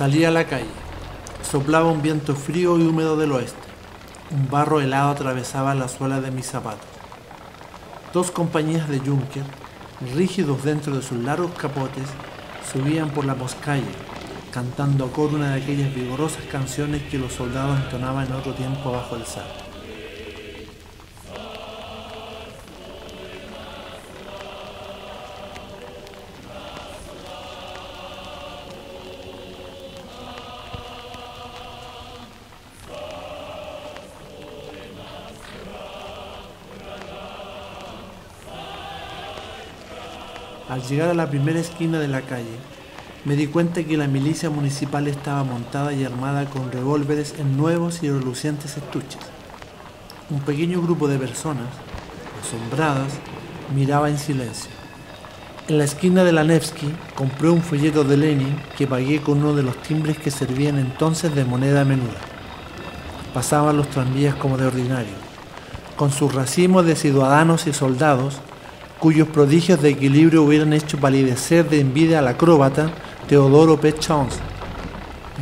Salí a la calle. Soplaba un viento frío y húmedo del oeste. Un barro helado atravesaba la suela de mis zapatos. Dos compañías de Junker, rígidos dentro de sus largos capotes, subían por la poscalle, cantando a coro una de aquellas vigorosas canciones que los soldados entonaban en otro tiempo bajo el zar. Al llegar a la primera esquina de la calle, me di cuenta que la milicia municipal estaba montada y armada con revólveres en nuevos y relucientes estuches. Un pequeño grupo de personas, asombradas, miraba en silencio. En la esquina de la Nevsky compré un folleto de Lenin que pagué con uno de los timbres que servían entonces de moneda menuda. Pasaban los tranvías como de ordinario, con sus racimos de ciudadanos y soldados, cuyos prodigios de equilibrio hubieran hecho palidecer de envidia al acróbata Teodoro Pechons.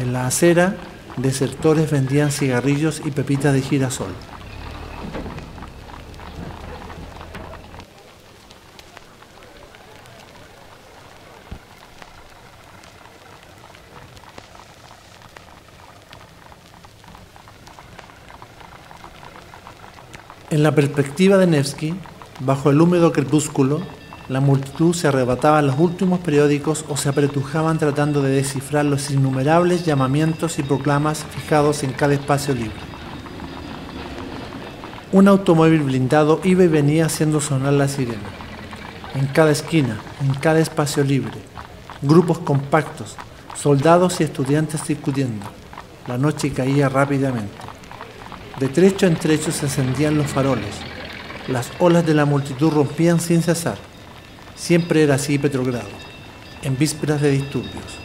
En la acera, desertores vendían cigarrillos y pepitas de girasol. En la perspectiva de Nevsky, bajo el húmedo crepúsculo, la multitud se arrebataba los últimos periódicos o se apretujaban tratando de descifrar los innumerables llamamientos y proclamas fijados en cada espacio libre. Un automóvil blindado iba y venía haciendo sonar la sirena. En cada esquina, en cada espacio libre, grupos compactos, soldados y estudiantes discutiendo. La noche caía rápidamente. De trecho en trecho se encendían los faroles. Las olas de la multitud rompían sin cesar. Siempre era así Petrogrado, en vísperas de disturbios.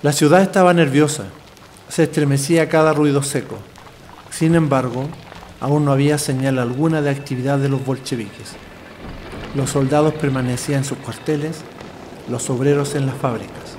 La ciudad estaba nerviosa, se estremecía a cada ruido seco. Sin embargo, aún no había señal alguna de actividad de los bolcheviques. Los soldados permanecían en sus cuarteles, los obreros en las fábricas.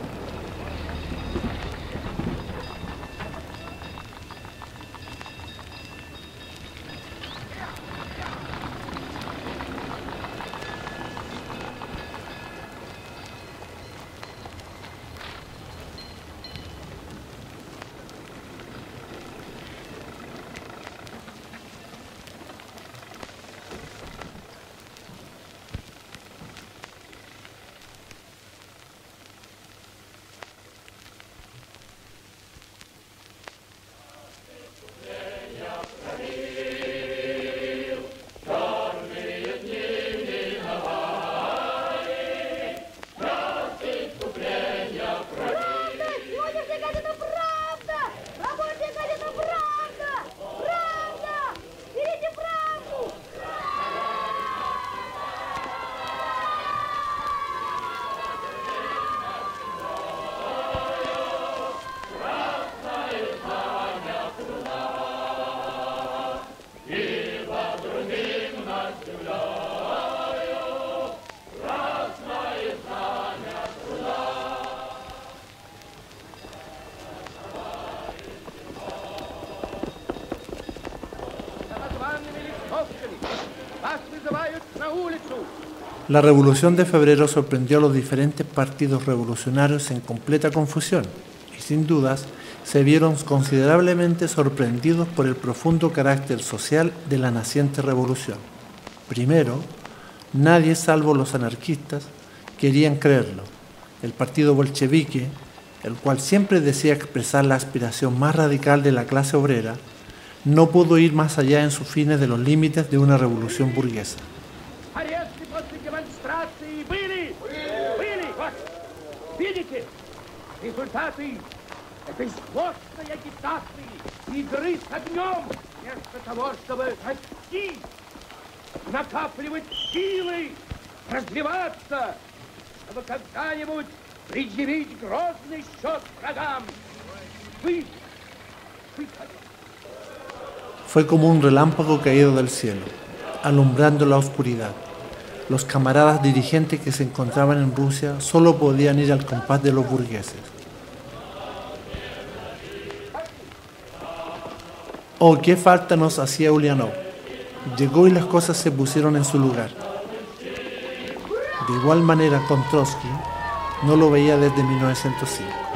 La Revolución de Febrero sorprendió a los diferentes partidos revolucionarios en completa confusión y sin dudas se vieron considerablemente sorprendidos por el profundo carácter social de la naciente revolución. Primero, nadie salvo los anarquistas querían creerlo. El partido bolchevique, el cual siempre decía expresar la aspiración más radical de la clase obrera, no pudo ir más allá en sus fines de los límites de una revolución burguesa. Видите? Результаты этой злостной агитации, игры с огнем, вместо того, чтобы расти, накапливать силы, развиваться, чтобы когда-нибудь предъявить грозный счет врагам. Вы. Fue como un relámpago caído del cielo, alumbrando la oscuridad. Los camaradas dirigentes que se encontraban en Rusia solo podían ir al compás de los burgueses. Oh, qué falta nos hacía Ulianov. Llegó y las cosas se pusieron en su lugar. De igual manera, con Trotsky, no lo veía desde 1905.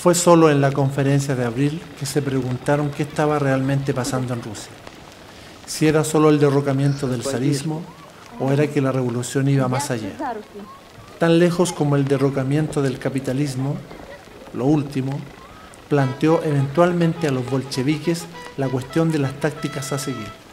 Fue solo en la conferencia de abril que se preguntaron qué estaba realmente pasando en Rusia. Si era solo el derrocamiento del zarismo o era que la revolución iba más allá. Tan lejos como el derrocamiento del capitalismo, lo último, planteó eventualmente a los bolcheviques la cuestión de las tácticas a seguir.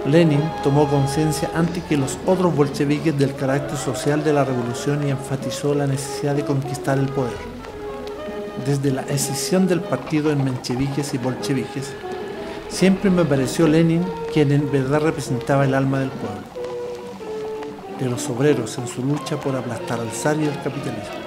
Lenin tomó conciencia antes que los otros bolcheviques del carácter social de la revolución y enfatizó la necesidad de conquistar el poder. Desde la escisión del partido en mencheviques y bolcheviques, siempre me pareció Lenin quien en verdad representaba el alma del pueblo, de los obreros en su lucha por aplastar al zar y al capitalismo.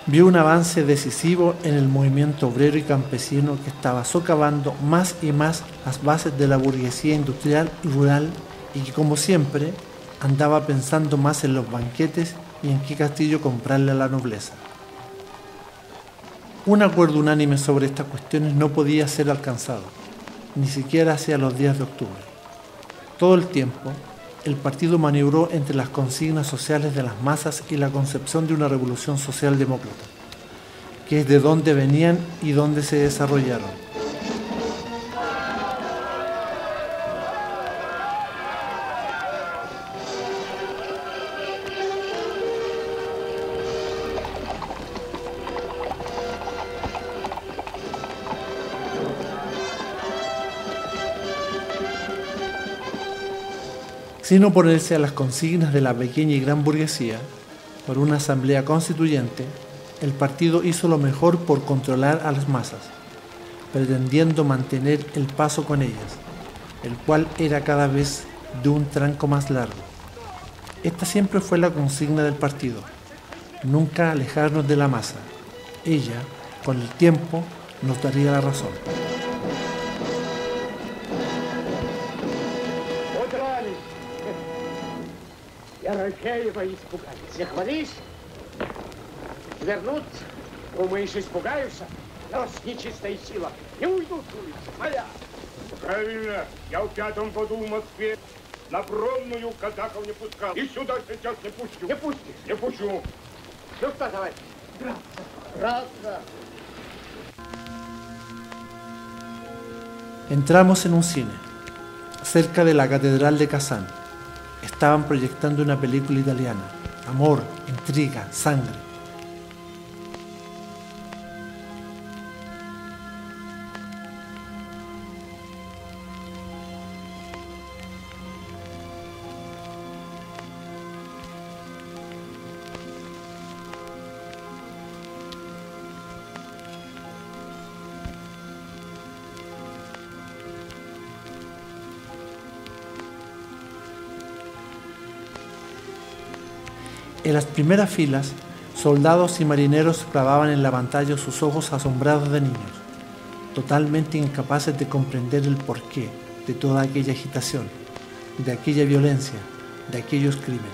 Vio un avance decisivo en el movimiento obrero y campesino que estaba socavando más y más las bases de la burguesía industrial y rural y que, como siempre, andaba pensando más en los banquetes y en qué castillo comprarle a la nobleza. Un acuerdo unánime sobre estas cuestiones no podía ser alcanzado, ni siquiera hacia los días de octubre. Todo el tiempo, el partido maniobró entre las consignas sociales de las masas y la concepción de una revolución socialdemócrata, que es de dónde venían y dónde se desarrollaron. Sin oponerse a las consignas de la pequeña y gran burguesía, por una asamblea constituyente, el partido hizo lo mejor por controlar a las masas, pretendiendo mantener el paso con ellas, el cual era cada vez de un tranco más largo. Esta siempre fue la consigna del partido, nunca alejarnos de la masa. Ella, con el tiempo, nos daría la razón. Ерофеева испугались. Захвалишь? Вернуться? Думаешь, испугаются? Нас нечистая сила. Не уйдут с улицы. Моя. Правильно. Я в 5-м году в Москве на Бронную казаков не пускал. И сюда сейчас не пущу. Не пустишь? Не пущу. Ну что, товарищ? Драться. Драться. Entramos en un cine, cerca de la Catedral de Kazán. Estaban proyectando una película italiana, amor, intriga, sangre. En las primeras filas, soldados y marineros clavaban en la pantalla sus ojos asombrados de niños, totalmente incapaces de comprender el porqué de toda aquella agitación, de aquella violencia, de aquellos crímenes.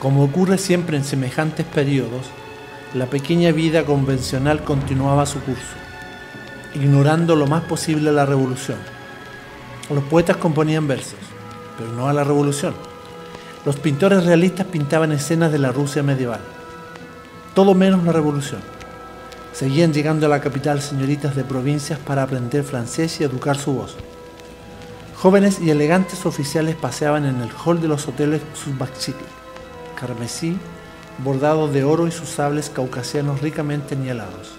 Como ocurre siempre en semejantes periodos, la pequeña vida convencional continuaba su curso, ignorando lo más posible la revolución. Los poetas componían versos, pero no a la revolución. Los pintores realistas pintaban escenas de la Rusia medieval, todo menos la revolución. Seguían llegando a la capital señoritas de provincias para aprender francés y educar su voz. Jóvenes y elegantes oficiales paseaban en el hall de los hoteles sus bachicles, carmesí, bordados de oro y sus sables caucasianos ricamente nielados.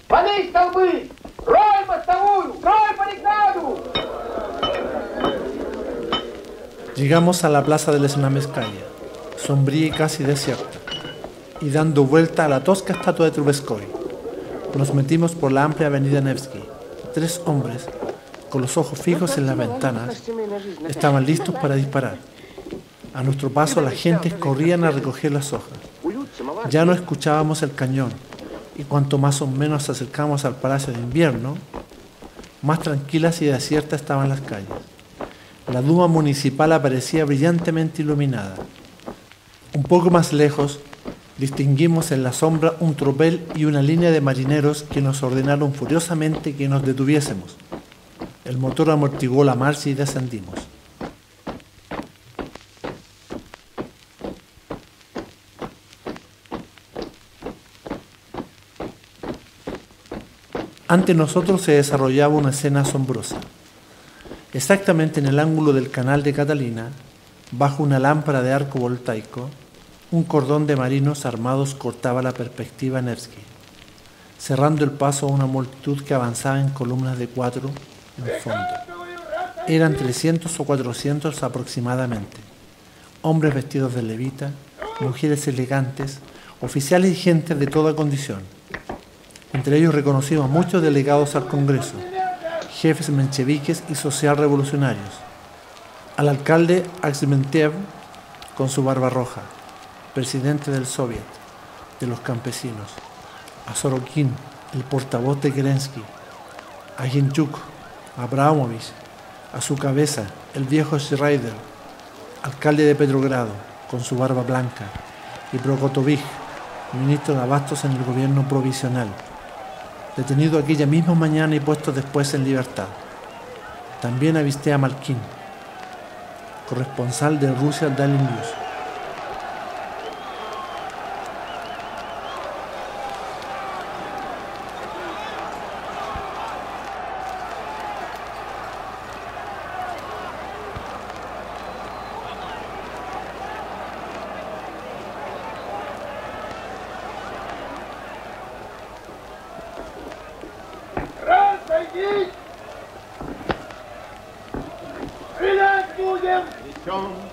Пани столбы! Рой мостовую! Рой баррикаду! Llegamos a la plaza de la Snameskaya, sombría y casi desierta, y dando vuelta a la tosca estatua de Trubetskoy, nos metimos por la amplia avenida Nevsky. 3 hombres, con los ojos fijos en las ventanas, estaban listos para disparar. A nuestro paso las gentes corrían a recoger las hojas. Ya no escuchábamos el cañón, y cuanto más o menos nos acercamos al Palacio de Invierno, más tranquilas y desiertas estaban las calles. La Duma municipal aparecía brillantemente iluminada. Un poco más lejos, distinguimos en la sombra un tropel y una línea de marineros que nos ordenaron furiosamente que nos detuviésemos. El motor amortiguó la marcha y descendimos. Ante nosotros se desarrollaba una escena asombrosa. Exactamente en el ángulo del canal de Catalina, bajo una lámpara de arco voltaico, un cordón de marinos armados cortaba la perspectiva en Nevsky, cerrando el paso a una multitud que avanzaba en columnas de 4 en fondo. Eran 300 o 400 aproximadamente, hombres vestidos de levita, mujeres elegantes, oficiales y gentes de toda condición. Entre ellos reconocimos a muchos delegados al Congreso, jefes mencheviques y socialrevolucionarios, al alcalde Aksmentiev con su barba roja, presidente del Soviet de los campesinos, a Sorokin, el portavoz de Kerensky, a Hinchuk, a Abramovich, a su cabeza, el viejo Schreider, alcalde de Petrogrado, con su barba blanca, y Prokotovich, ministro de Abastos en el gobierno provisional, detenido aquella misma mañana y puesto después en libertad. También avisté a Malkin, corresponsal de Rusia Daily News.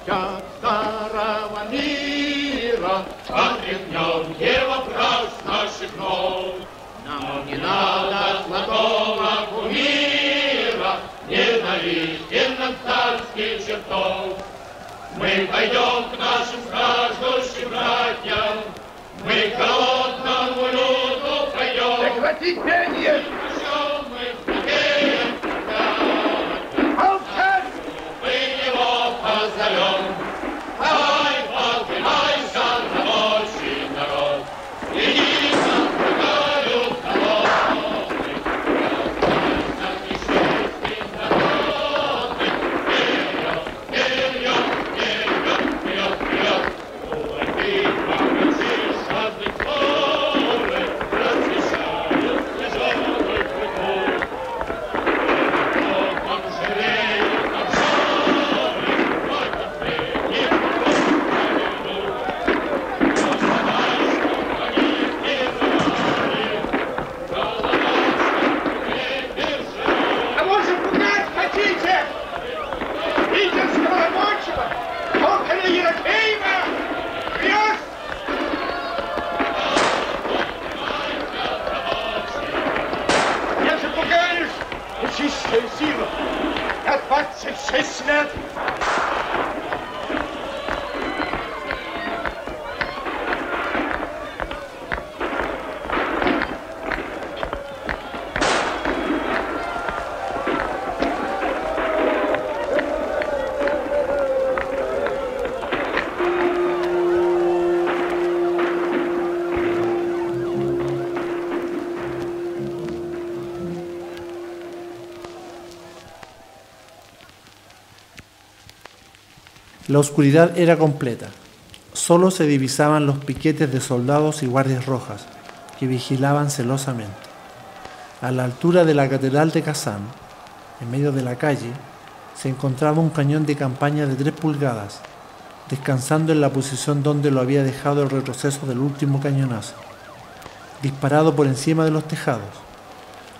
От старого мира, отряхнем его прах наших ног. Нам он не не надо знакома кумира, ненавистен царских чертов. Мы пойдем к нашим страждущим братьям, мы к голодному люду пойдем. Прекратить пение! Молчать! Мы его позовем. Давай, поднимайся, рабочий народ. Иди, согревают колонны. Раздайся несчастный народ. Вперед! Кулаки помочишь разных формы, просвещают тяжелый крутой. Нам жалеют обжоры, мой последний Кого же пугать хотите? Питерского рабочего? Около Ерофеева? Крест! Я же пугаешь? Чистая сила. Я 26 лет. La oscuridad era completa. Solo se divisaban los piquetes de soldados y guardias rojas, que vigilaban celosamente. A la altura de la catedral de Kazán, en medio de la calle, se encontraba un cañón de campaña de 3 pulgadas, descansando en la posición donde lo había dejado el retroceso del último cañonazo, disparado por encima de los tejados.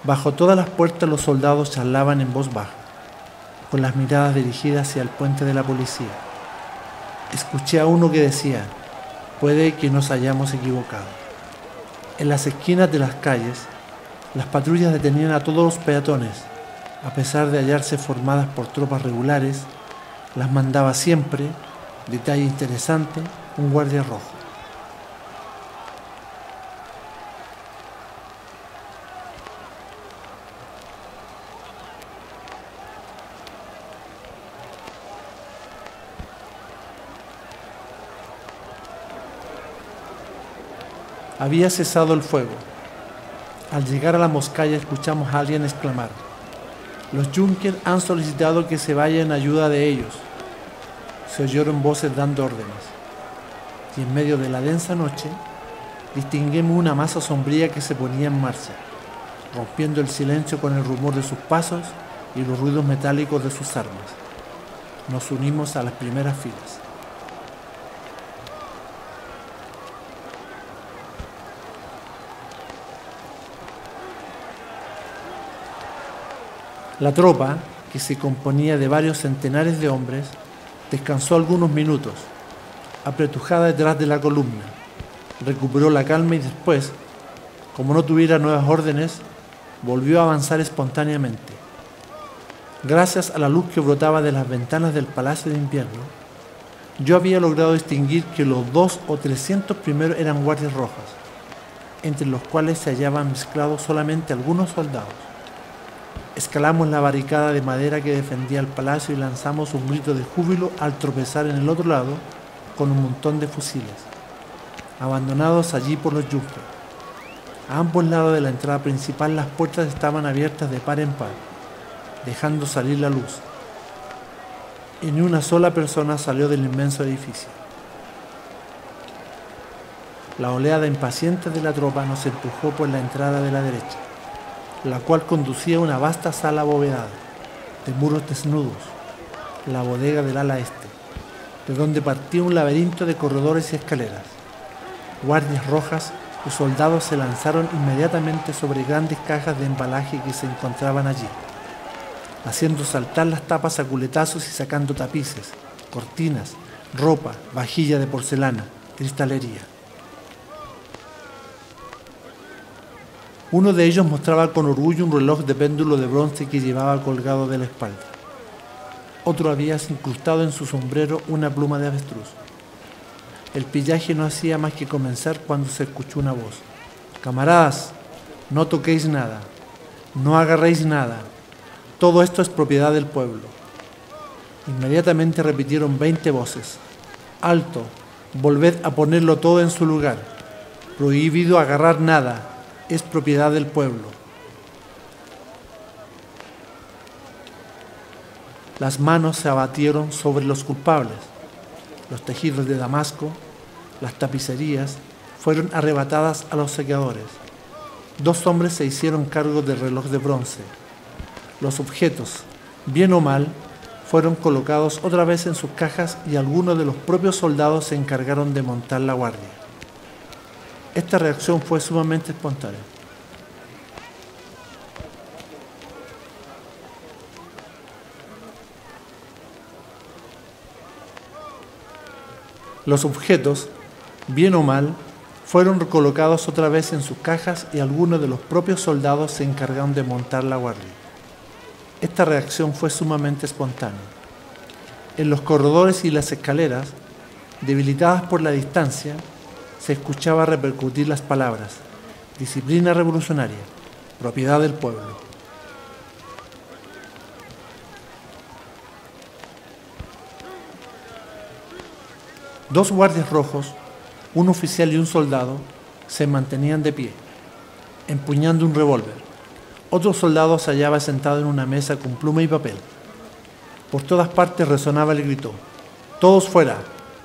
Bajo todas las puertas los soldados charlaban en voz baja, con las miradas dirigidas hacia el puente de la policía. Escuché a uno que decía: puede que nos hayamos equivocado. En las esquinas de las calles, las patrullas detenían a todos los peatones. A pesar de hallarse formadas por tropas regulares, las mandaba siempre, detalle interesante, un guardia rojo. Había cesado el fuego. Al llegar a la moscaya escuchamos a alguien exclamar: los Junkers han solicitado que se vaya en ayuda de ellos. Se oyeron voces dando órdenes, y en medio de la densa noche distinguimos una masa sombría que se ponía en marcha, rompiendo el silencio con el rumor de sus pasos y los ruidos metálicos de sus armas. Nos unimos a las primeras filas. La tropa, que se componía de varios centenares de hombres, descansó algunos minutos, apretujada detrás de la columna, recuperó la calma y después, como no tuviera nuevas órdenes, volvió a avanzar espontáneamente. Gracias a la luz que brotaba de las ventanas del Palacio de Invierno, yo había logrado distinguir que los 200 o 300 primeros eran guardias rojas, entre los cuales se hallaban mezclados solamente algunos soldados. Escalamos la barricada de madera que defendía el palacio y lanzamos un grito de júbilo al tropezar en el otro lado con un montón de fusiles, abandonados allí por los Junkers. A ambos lados de la entrada principal las puertas estaban abiertas de par en par, dejando salir la luz. Y ni una sola persona salió del inmenso edificio. La oleada impaciente de la tropa nos empujó por la entrada de la derecha, la cual conducía a una vasta sala abovedada, de muros desnudos, la bodega del ala este, de donde partía un laberinto de corredores y escaleras. Guardias rojas y soldados se lanzaron inmediatamente sobre grandes cajas de embalaje que se encontraban allí, haciendo saltar las tapas a culetazos y sacando tapices, cortinas, ropa, vajilla de porcelana, cristalería. Uno de ellos mostraba con orgullo un reloj de péndulo de bronce que llevaba colgado de la espalda. Otro había incrustado en su sombrero una pluma de avestruz. El pillaje no hacía más que comenzar cuando se escuchó una voz. «Camaradas, no toquéis nada, no agarréis nada, todo esto es propiedad del pueblo». Inmediatamente repitieron 20 voces. «Alto, volved a ponerlo todo en su lugar, prohibido agarrar nada, es propiedad del pueblo». Las manos se abatieron sobre los culpables. Los tejidos de Damasco, las tapicerías, fueron arrebatadas a los saqueadores. 2 hombres se hicieron cargo del reloj de bronce. Los objetos, bien o mal, fueron colocados otra vez en sus cajas y algunos de los propios soldados se encargaron de montar la guardia. Esta reacción fue sumamente espontánea. Los objetos, bien o mal, fueron colocados otra vez en sus cajas y algunos de los propios soldados se encargaron de montar la guardia. Esta reacción fue sumamente espontánea. En los corredores y las escaleras, debilitadas por la distancia, se escuchaba repercutir las palabras: disciplina revolucionaria, propiedad del pueblo. Dos guardias rojos, un oficial y un soldado, se mantenían de pie, empuñando un revólver. Otro soldado se hallaba sentado en una mesa con pluma y papel. Por todas partes resonaba el grito: «¡Todos fuera!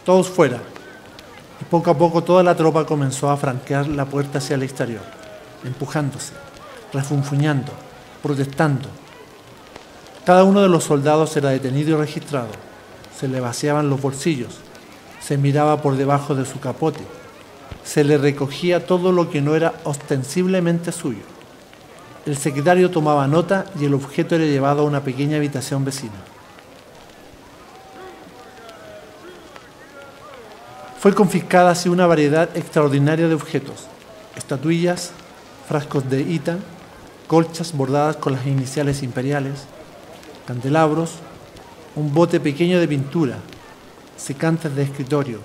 ¡Todos fuera!». Y poco a poco toda la tropa comenzó a franquear la puerta hacia el exterior, empujándose, refunfuñando, protestando. Cada uno de los soldados era detenido y registrado. Se le vaciaban los bolsillos. Se miraba por debajo de su capote. Se le recogía todo lo que no era ostensiblemente suyo. El secretario tomaba nota y el objeto era llevado a una pequeña habitación vecina. Fue confiscada así una variedad extraordinaria de objetos: estatuillas, frascos de hita, colchas bordadas con las iniciales imperiales, candelabros, un bote pequeño de pintura, secantes de escritorio,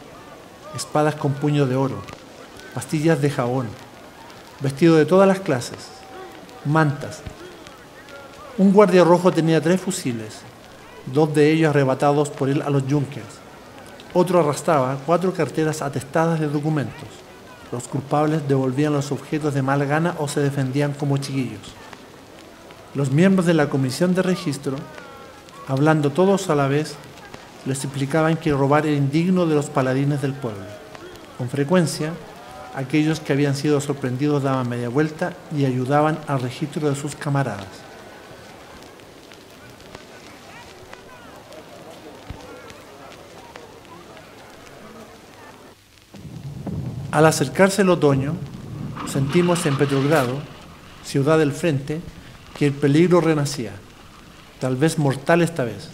espadas con puño de oro, pastillas de jabón, vestidos de todas las clases, mantas. Un guardia rojo tenía 3 fusiles, 2 de ellos arrebatados por él a los Junkers. Otro arrastraba 4 carteras atestadas de documentos. Los culpables devolvían los objetos de mala gana o se defendían como chiquillos. Los miembros de la comisión de registro, hablando todos a la vez, les explicaban que robar era indigno de los paladines del pueblo. Con frecuencia, aquellos que habían sido sorprendidos daban media vuelta y ayudaban al registro de sus camaradas. Al acercarse el otoño, sentimos en Petrogrado, ciudad del frente, que el peligro renacía, tal vez mortal esta vez.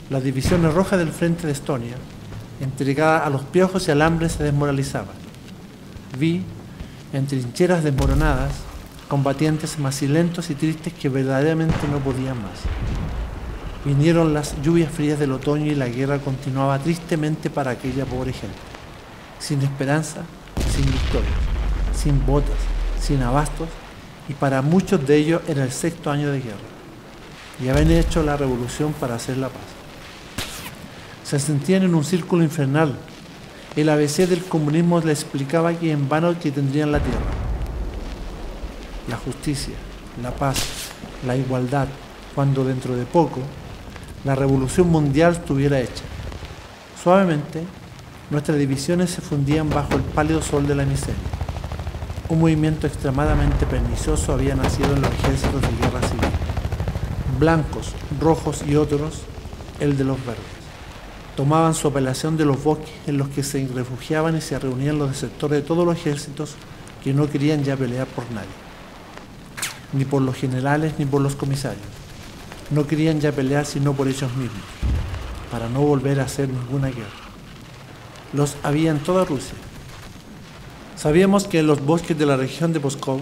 Las divisiones rojas del frente de Estonia, entregadas a los piojos y alambres, se desmoralizaban. Vi, en trincheras desmoronadas, combatientes macilentos y tristes que verdaderamente no podían más. Vinieron las lluvias frías del otoño y la guerra continuaba tristemente para aquella pobre gente, sin esperanza, sin victoria, sin botas, sin abastos, y para muchos de ellos era el 6º año de guerra, y habían hecho la revolución para hacer la paz. Se sentían en un círculo infernal. El ABC del comunismo les explicaba que en vano que tendrían la tierra. La justicia, la paz, la igualdad, cuando dentro de poco la revolución mundial estuviera hecha. Suavemente, nuestras divisiones se fundían bajo el pálido sol de la miseria. Un movimiento extremadamente pernicioso había nacido en los ejércitos de guerra civil. Blancos, rojos y otros, el de los verdes. Tomaban su apelación de los bosques en los que se refugiaban y se reunían los desertores de todos los ejércitos que no querían ya pelear por nadie, ni por los generales ni por los comisarios. No querían ya pelear sino por ellos mismos, para no volver a hacer ninguna guerra. Los había en toda Rusia. Sabíamos que en los bosques de la región de Pskov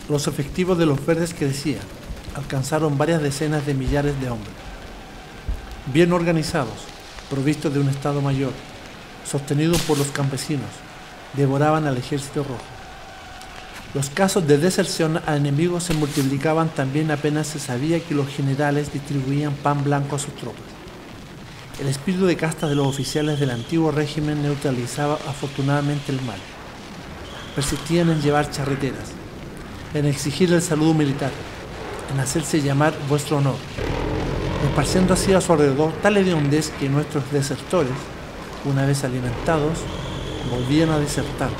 Los efectivos de los verdes crecían, alcanzaron varias decenas de millares de hombres. Bien organizados, provistos de un estado mayor, sostenidos por los campesinos, devoraban al ejército rojo. Los casos de deserción a enemigos se multiplicaban también apenas se sabía que los generales distribuían pan blanco a sus tropas. El espíritu de casta de los oficiales del antiguo régimen neutralizaba afortunadamente el mal. Persistían en llevar charreteras, en exigir el saludo militar, en hacerse llamar vuestro honor, esparciendo así a su alrededor tal hediondez que nuestros desertores, una vez alimentados, volvían a desertar,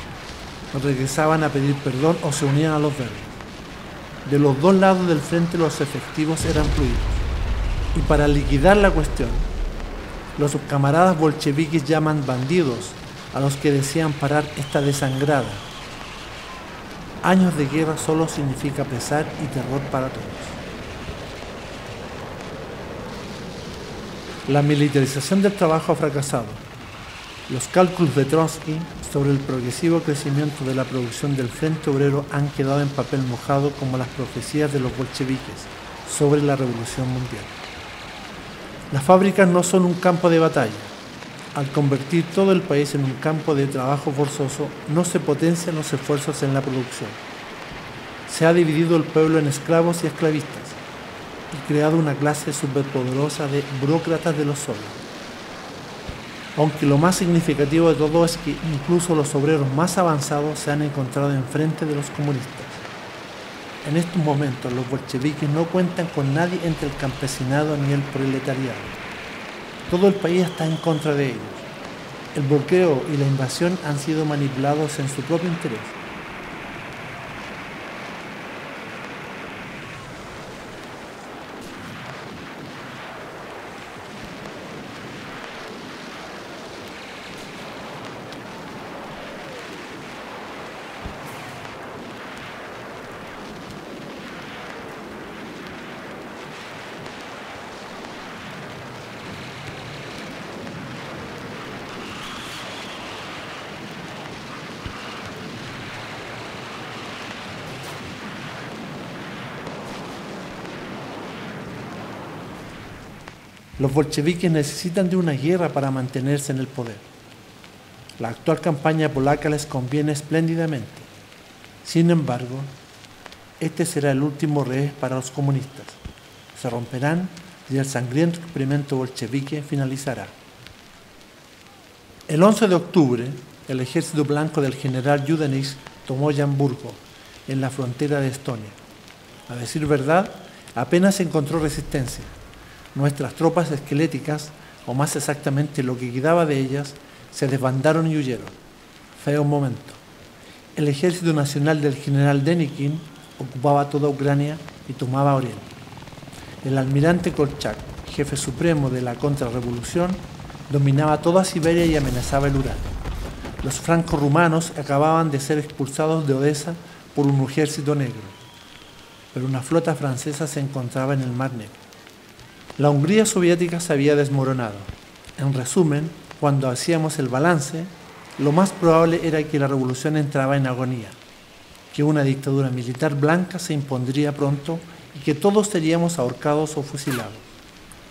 regresaban a pedir perdón o se unían a los verdes. De los dos lados del frente los efectivos eran fluidos, y para liquidar la cuestión, los camaradas bolcheviques llaman bandidos a los que desean parar esta desangrada. Años de guerra solo significa pesar y terror para todos. La militarización del trabajo ha fracasado. Los cálculos de Trotsky sobre el progresivo crecimiento de la producción del Frente Obrero han quedado en papel mojado como las profecías de los bolcheviques sobre la revolución mundial. Las fábricas no son un campo de batalla. Al convertir todo el país en un campo de trabajo forzoso, no se potencian los esfuerzos en la producción. Se ha dividido el pueblo en esclavos y esclavistas y creado una clase superpoderosa de burócratas de los solos. Aunque lo más significativo de todo es que incluso los obreros más avanzados se han encontrado enfrente de los comunistas. En estos momentos los bolcheviques no cuentan con nadie entre el campesinado ni el proletariado. Todo el país está en contra de ellos. El bloqueo y la invasión han sido manipulados en su propio interés. Los bolcheviques necesitan de una guerra para mantenerse en el poder. La actual campaña polaca les conviene espléndidamente. Sin embargo, este será el último revés para los comunistas. Se romperán y el sangriento experimento bolchevique finalizará. El 11 de octubre, el ejército blanco del general Yudenich tomó Yamburgo, en la frontera de Estonia. A decir verdad, apenas encontró resistencia. Nuestras tropas esqueléticas, o más exactamente lo que quedaba de ellas, se desbandaron y huyeron. Feo momento. El ejército nacional del general Denikin ocupaba toda Ucrania y tomaba Orel. El almirante Kolchak, jefe supremo de la contrarrevolución, dominaba toda Siberia y amenazaba el Ural. Los franco-rumanos acababan de ser expulsados de Odessa por un ejército negro, pero una flota francesa se encontraba en el Mar Negro. La Hungría soviética se había desmoronado. En resumen, cuando hacíamos el balance, lo más probable era que la revolución entraba en agonía, que una dictadura militar blanca se impondría pronto y que todos seríamos ahorcados o fusilados.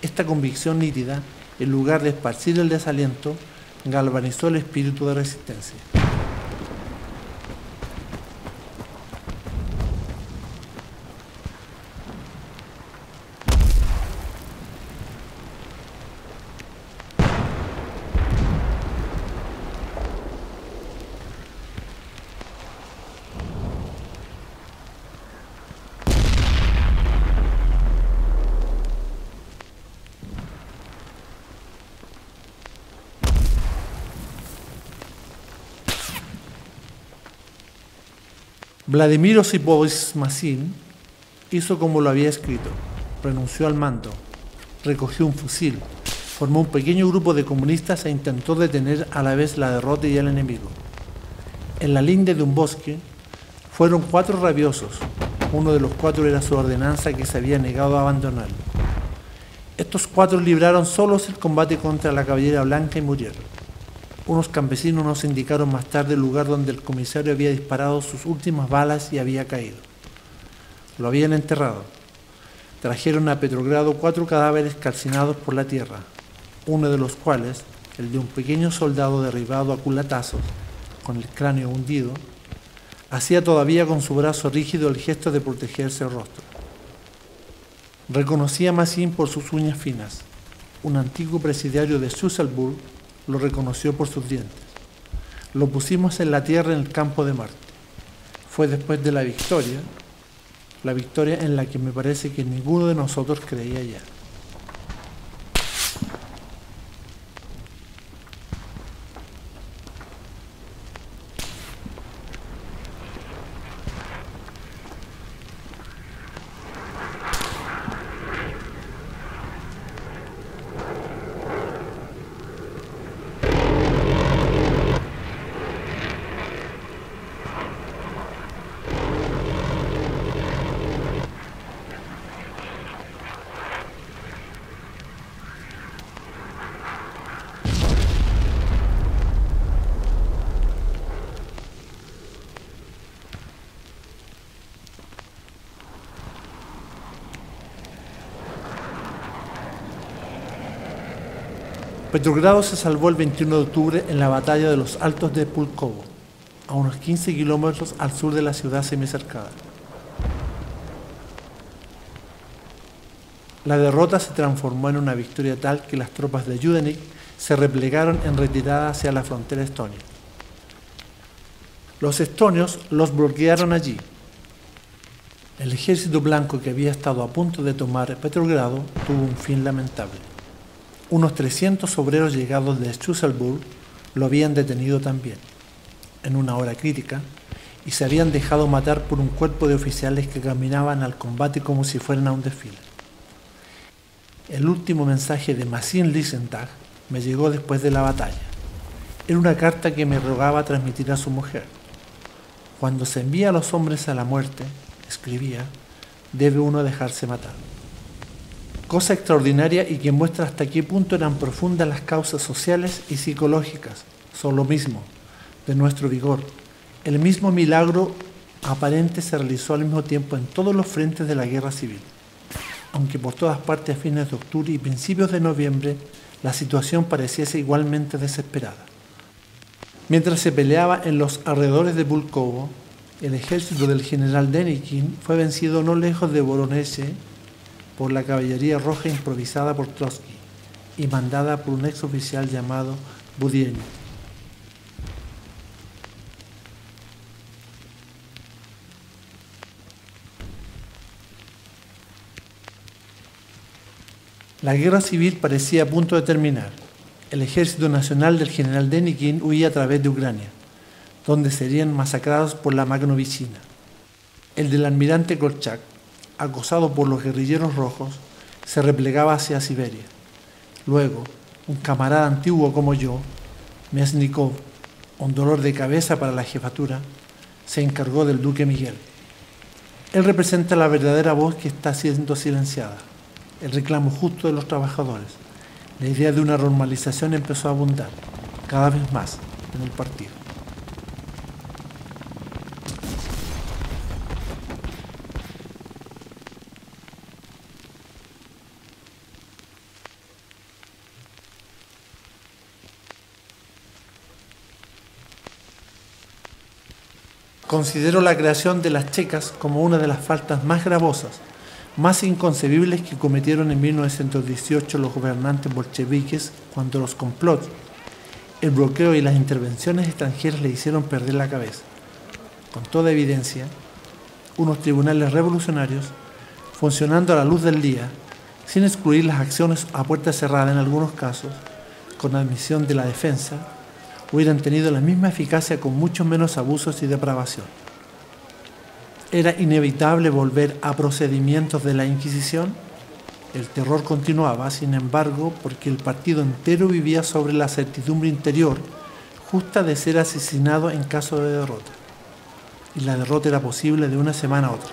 Esta convicción nítida, en lugar de esparcir el desaliento, galvanizó el espíritu de resistencia. Vladimir Osipovich Mazin hizo como lo había escrito, renunció al mando, recogió un fusil, formó un pequeño grupo de comunistas e intentó detener a la vez la derrota y el enemigo. En la linde de un bosque fueron 4 rabiosos, uno de los 4 era su ordenanza que se había negado a abandonarlo. Estos 4 libraron solos el combate contra la caballería blanca y murieron. Unos campesinos nos indicaron más tarde el lugar donde el comisario había disparado sus últimas balas y había caído. Lo habían enterrado. Trajeron a Petrogrado 4 cadáveres calcinados por la tierra, uno de los cuales, el de un pequeño soldado derribado a culatazos, con el cráneo hundido, hacía todavía con su brazo rígido el gesto de protegerse el rostro. Reconocí a Massin por sus uñas finas. Un antiguo presidiario de Schusselburg lo reconoció por sus dientes. Lo pusimos en la tierra en el campo de Marte. Fue después de la victoria en la que me parece que ninguno de nosotros creía ya. Petrogrado se salvó el 21 de octubre en la batalla de los Altos de Pulkovo, a unos 15 kilómetros al sur de la ciudad semicercada. La derrota se transformó en una victoria tal que las tropas de Yudenich se replegaron en retirada hacia la frontera estonia. Los estonios los bloquearon allí. El ejército blanco que había estado a punto de tomar Petrogrado tuvo un fin lamentable. Unos 300 obreros llegados de Schusselburg lo habían detenido también, en una hora crítica, y se habían dejado matar por un cuerpo de oficiales que caminaban al combate como si fueran a un desfile. El último mensaje de Massin-Lisenthal me llegó después de la batalla. Era una carta que me rogaba transmitir a su mujer. Cuando se envía a los hombres a la muerte, escribía, debe uno dejarse matar. Cosa extraordinaria y que muestra hasta qué punto eran profundas las causas sociales y psicológicas, son lo mismo, de nuestro vigor. El mismo milagro aparente se realizó al mismo tiempo en todos los frentes de la guerra civil. Aunque por todas partes a fines de octubre y principios de noviembre la situación pareciese igualmente desesperada. Mientras se peleaba en los alrededores de Pulkovo, el ejército del general Denikin fue vencido no lejos de Voronezh por la caballería roja improvisada por Trotsky y mandada por un exoficial llamado Budienny. La guerra civil parecía a punto de terminar. El ejército nacional del general Denikin huía a través de Ucrania, donde serían masacrados por la Magnovichina. El del almirante Kolchak, acosado por los guerrilleros rojos, se replegaba hacia Siberia. Luego, un camarada antiguo como yo, Mesnikov, un dolor de cabeza para la jefatura, se encargó del duque Miguel. Él representa la verdadera voz que está siendo silenciada, el reclamo justo de los trabajadores. La idea de una normalización empezó a abundar, cada vez más, en el partido. Considero la creación de las checas como una de las faltas más gravosas, más inconcebibles que cometieron en 1918 los gobernantes bolcheviques cuando los complots, el bloqueo y las intervenciones extranjeras le hicieron perder la cabeza. Con toda evidencia, unos tribunales revolucionarios, funcionando a la luz del día, sin excluir las acciones a puerta cerrada en algunos casos, con admisión de la defensa, hubieran tenido la misma eficacia con muchos menos abusos y depravación. ¿Era inevitable volver a procedimientos de la Inquisición? El terror continuaba, sin embargo, porque el partido entero vivía sobre la certidumbre interior justa de ser asesinado en caso de derrota. Y la derrota era posible de una semana a otra.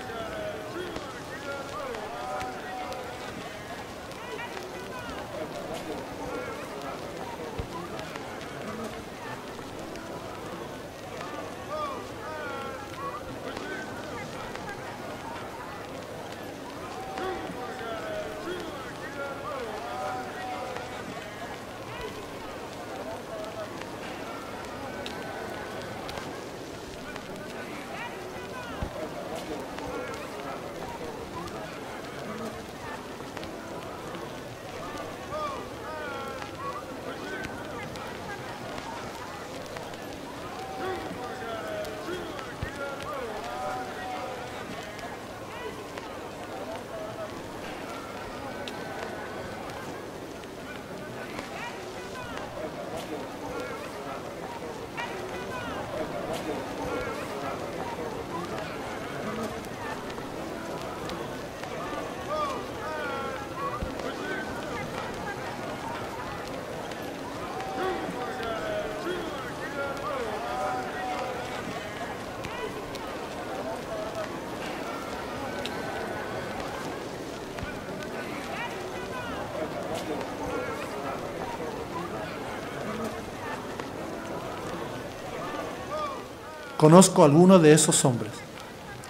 Conozco a algunos de esos hombres.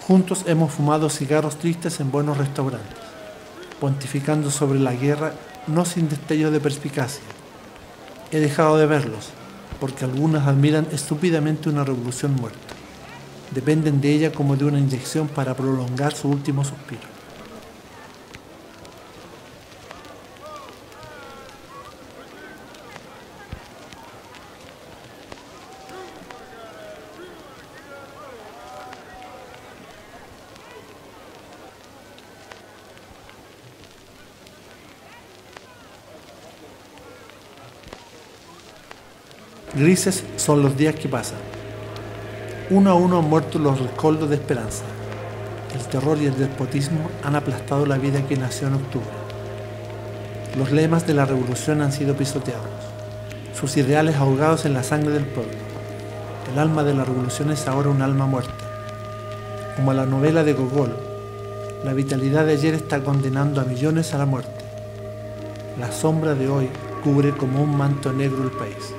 Juntos hemos fumado cigarros tristes en buenos restaurantes, pontificando sobre la guerra no sin destello de perspicacia. He dejado de verlos, porque algunos admiran estúpidamente una revolución muerta. Dependen de ella como de una inyección para prolongar su último suspiro. Grises son los días que pasan. Uno a uno han muerto los rescoldos de esperanza. El terror y el despotismo han aplastado la vida que nació en octubre. Los lemas de la revolución han sido pisoteados, sus ideales ahogados en la sangre del pueblo. El alma de la revolución es ahora un alma muerta. Como la novela de Gogol, la vitalidad de ayer está condenando a millones a la muerte. La sombra de hoy cubre como un manto negro el país.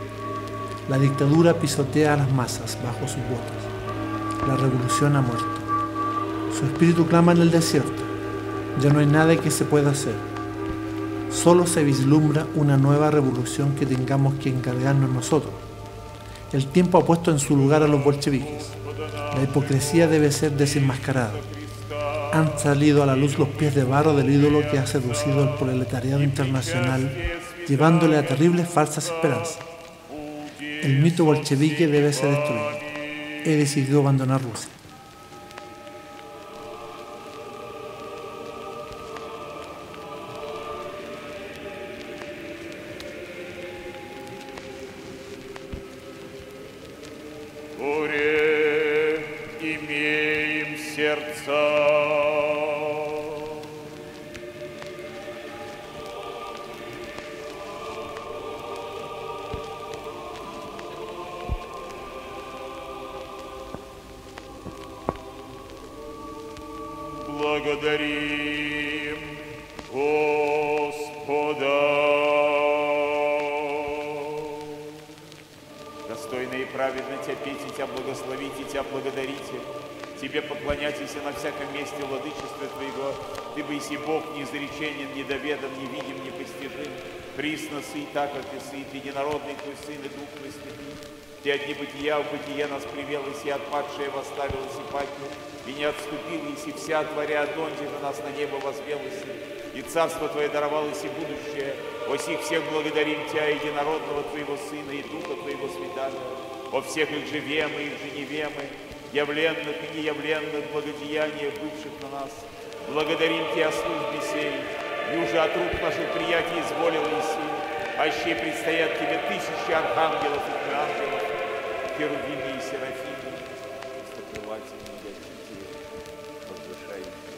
La dictadura pisotea a las masas bajo sus botas. La revolución ha muerto. Su espíritu clama en el desierto. Ya no hay nada que se pueda hacer. Solo se vislumbra una nueva revolución que tengamos que encargarnos nosotros. El tiempo ha puesto en su lugar a los bolcheviques. La hipocresía debe ser desenmascarada. Han salido a la luz los pies de barro del ídolo que ha seducido al proletariado internacional, llevándole a terribles falsas esperanzas. El mito bolchevique debe ser destruido. He decidido abandonar Rusia. Горе имеем сердца. Благодарим Господа. Достойно и праведно Тебя петь, и Тебя благословить, и Тебя благодарите. Тебе поклоняйтесь на всяком месте владычества Твоего. Ты бы и Бог неизреченен, недоведан, невидим, непостижим. Присно сый, так как Ты сый, единородный Твой Сын и Дух Твой Святый. Ты от небытия в бытие нас привел, и отпадшее восставилось и паки, и не отступил, и вся творя донде же нас на небо возвелось, и царство Твое даровалось и будущее. О сих всех благодарим Тебя, единородного Твоего Сына и Духа Твоего Святаго, о всех их же вемы, их же невемы, явленных и неявленных благодеяниях, бывших на нас. Благодарим Тебя о службе сей, и уже от рук наших приятий изволил Иси, аще предстоят Тебе тысячи архангелов и преангелов, херувимы и серафимы, стокрыватели, негатители, возвышающие.